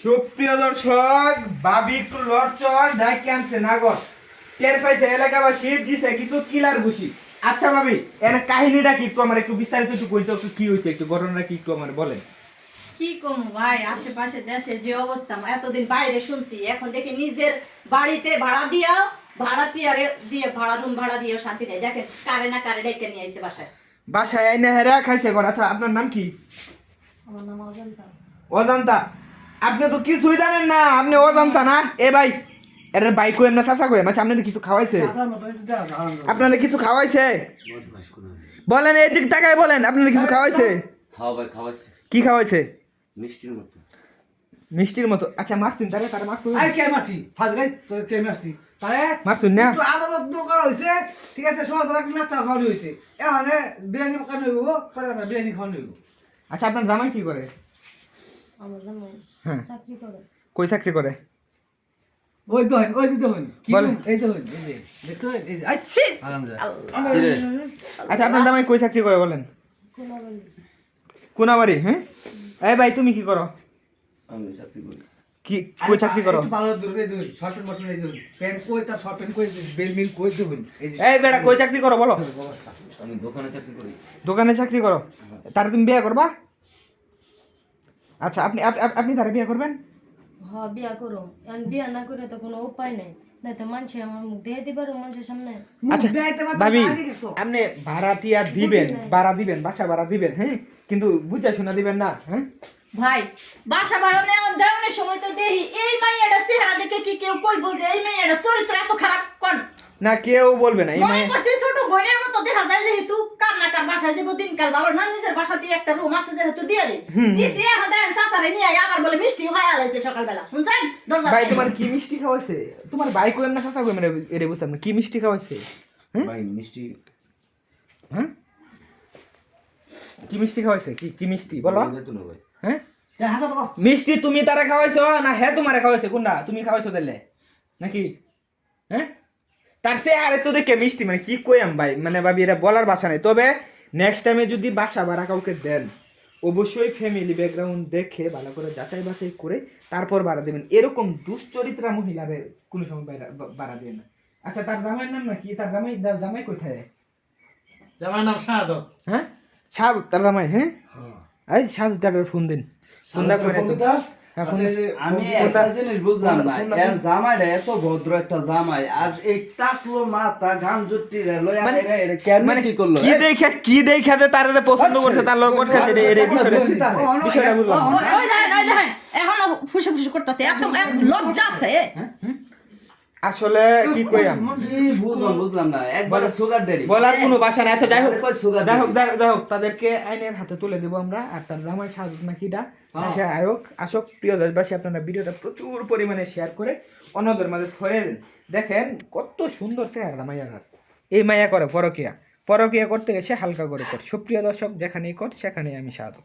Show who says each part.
Speaker 1: সুপ্রিয় দর্শক, ভাবি একটু লড়চড় ডাইকে আনছে নাগর টের পাইছে এলাকাবাসী দিছে কিছু কিলার ঘুষি। আচ্ছা ভাবি, এর কাহিনীটা কি একটু আমার একটু বিস্তারিত একটু কইতে, একটু কি হয়েছে, একটু ঘটনাটা কি একটু আমার বলেন।
Speaker 2: কি কম ভাই, আশেপাশে দেশের যে অবস্থা, এতদিন বাইরে শুনছি, এখন দেখি নিজের বাড়িতে ভাড়া দিয়া ভাড়াটিয়ারে দিয়ে ভাড়া রুম ভাড়া দিয়ে শান্তি নেই। দেখেন কারে না কারে ডেকে নিয়ে আইছে বাসায়।
Speaker 1: বাসায় আইনা হেরা খাইছে ঘর। আচ্ছা আপনার নাম কি?
Speaker 2: আমার নাম অজন্তা।
Speaker 1: অজান্তা? আপনি তো কিছুই জানেন না, আপনি অজান্তা না? এ ভাই, এর ভাই কই এমনা চাচা কই? আচ্ছা আপনাদের কিছু খাওয়াইছে? আপনাদের কিছু খাওয়াইছে? বলেন, এই দিক তাকায় বলেন, আপনাদের কিছু খাওয়াইছে?
Speaker 3: হ্যাঁ ভাই খাওয়াইছে।
Speaker 1: কি খাওয়াইছে?
Speaker 3: মিষ্টির মতো।
Speaker 1: মিষ্টির মতো? আচ্ছা মারছুন তারে, তারে মারছুন?
Speaker 4: আরে কে মারছি ফাজলে তোর কে মারছি তারে
Speaker 1: মারছুন না?
Speaker 4: তো আদালত দোকান হইছে, ঠিক আছে, সব বড় নাস্তা খাওয়ানো হইছে, এখানে বিরিয়ানি খাওয়ানো হইব, পরে আমরা বিরিয়ানি খাওয়ানো হইব।
Speaker 1: আচ্ছা আপনার জামাই কি করে?
Speaker 2: আমার জামাই
Speaker 1: হ্যাঁ,
Speaker 2: চাকরি করে।
Speaker 1: কই চাকরি করে?
Speaker 4: ওই দোহন ওই দোহন কি
Speaker 1: বলেন।
Speaker 4: এই দোহন এই যে দেখছো এই যে আচ্ছা
Speaker 1: আচ্ছা আপনার জামাই কই চাকরি করে বলেন?
Speaker 2: কোনাবাড়ি।
Speaker 1: কোনাবাড়ি? হ্যাঁ। এই ভাই তুমি কি করো?
Speaker 3: আমি চাকরি করি।
Speaker 1: কি কই চাকরি করো?
Speaker 4: একটু ভালো দূর এই দোহন শর্ট প্যান্ট মটন এই দোহন প্যান্ট কই তার শর্ট প্যান্ট কই বেল মিল কই দোহন এই যে
Speaker 1: এই বেটা কই চাকরি করো বলো?
Speaker 4: অবস্থা
Speaker 3: আমি দোকানে চাকরি করি।
Speaker 1: দোকানে চাকরি করো? তারে তুমি বিয়ে করবা? আচ্ছা আপনি আপনি তারে বিয়ে করবেন?
Speaker 5: হ্যাঁ বিয়া করো, এখন বিয়া না করে তো কোনো উপায় নাই, না তো মানুষে আমার মুখ দিয়ে দিবার মানুষের সামনে।
Speaker 1: আচ্ছা
Speaker 4: দেখাইতে পারতো
Speaker 1: ভাবি,
Speaker 4: আগে গেছো
Speaker 1: আপনি ভাড়াটিয়া দিবেন, ভাড়া দিবেন, বাসা ভাড়া দিবেন, হ্যাঁ, কিন্তু বুঝা শোনা দিবেন না, হ্যাঁ?
Speaker 2: ভাই বাসা ভাড়া নেওয়ার দেওয়ার সময় তো দেখি এই মাইয়াটা চেহারা দেখে কি কেউ কইবো যে এই মাইয়াটা চরিত্র এত খারাপ কোন?
Speaker 1: না কেউ বলবে না। এই
Speaker 2: মনে
Speaker 1: মায়ে
Speaker 2: করছি ছোট বোনের মতো দেখা যায়, যেহেতু কান্নাকার বাসায় যাবো দিনকাল ভালো না, নিজের বাসা দিয়ে একটা রুম আছে যেহেতু দিয়ে দিই দিছি, এখন দেখেন চাচারে নিয়ে আবার বলে মিষ্টি হয়ে আলাইছে সকালবেলা, শুনছেন? দরজা
Speaker 1: ভাই তোমার কি মিষ্টি খাওয়াইছে? তোমার ভাই কই এমনা চাচা কই মানে এরে বুঝতাম না, কি মিষ্টি খাওয়াইছে? হ্যাঁ?
Speaker 3: ভাই মিষ্টি
Speaker 1: হ্যাঁ, কি মিষ্টি খাওয়াইছে? কি কি মিষ্টি বলো?
Speaker 3: যেত না ভাই।
Speaker 1: হ্যাঁ,
Speaker 4: দেখা তো
Speaker 1: মিষ্টি তুমি তারা খাওয়াইছো না হ্যাঁ তোমারে খাওয়াইছে? কোনটা তুমি খাওয়াইছো তাহলে নাকি? হ্যাঁ, তার সে আরে তো দেখে মিষ্টি মানে কি কইয়াম ভাই, মানে ভাবি এটা বলার ভাষা নাই। তবে নেক্সট টাইমে যদি বাসা ভাড়া কাউকে দেন, অবশ্যই ফ্যামিলি ব্যাকগ্রাউন্ড দেখে ভালো করে যাচাই বাছাই করে তারপর ভাড়া দেবেন। এরকম দুশ্চরিত্রা মহিলাদের কোনো সময় ভাড়া দেন না। আচ্ছা তার জামাইয়ের নাম নাকি? তার জামাই কোথায়?
Speaker 4: আমার নাম শাহাদত।
Speaker 1: হ্যাঁ, সাধু তার জামাই? হ্যাঁ, এই সাধু তার ফোন দিন, ফোনটা করে তো। হ্যাঁ, ফোন দিন।
Speaker 6: আমি একটা জিনিস বুঝলাম না, এর জামাইটা এত ভদ্র একটা জামাই, আর এই টাকলো মাথা গান জুটি লয়া
Speaker 1: মানে-
Speaker 6: এরা এটা কেন
Speaker 1: মানে
Speaker 6: কি করলো?
Speaker 1: কি দেখে যে তার পছন্দ করছে, তার লোক করছে বিষয়টা বললাম।
Speaker 2: ওই দেখেন এখন ফুসে ফুসে করতেছে, এত লজ্জা আছে।
Speaker 1: আসলে কি কইয়াম,
Speaker 6: কি বুঝলাম না, একবারে সুগার ড্যাডি
Speaker 1: বলার কোনো ভাষা নাই। আচ্ছা যাই হোক,
Speaker 6: কই সুগার
Speaker 1: যাই হোক, যাই হোক, তাদেরকে আইনের হাতে তুলে দেবো আমরা। আর তার জামাই সাজুক নাকিটা সে আয়োগ আসক। প্রিয় দেশবাসী, আপনারা ভিডিওটা প্রচুর পরিমাণে শেয়ার করে অন্যদের মাঝে ছড়িয়ে দেন। দেখেন কত সুন্দর চেহারা মাইয়ার। এই মাইয়া করে পরকিয়া, পরকিয়া করতে এসে হালকা করে কর। সুপ্রিয় দর্শক, যেখানেই কর সেখানেই আমি সাধু।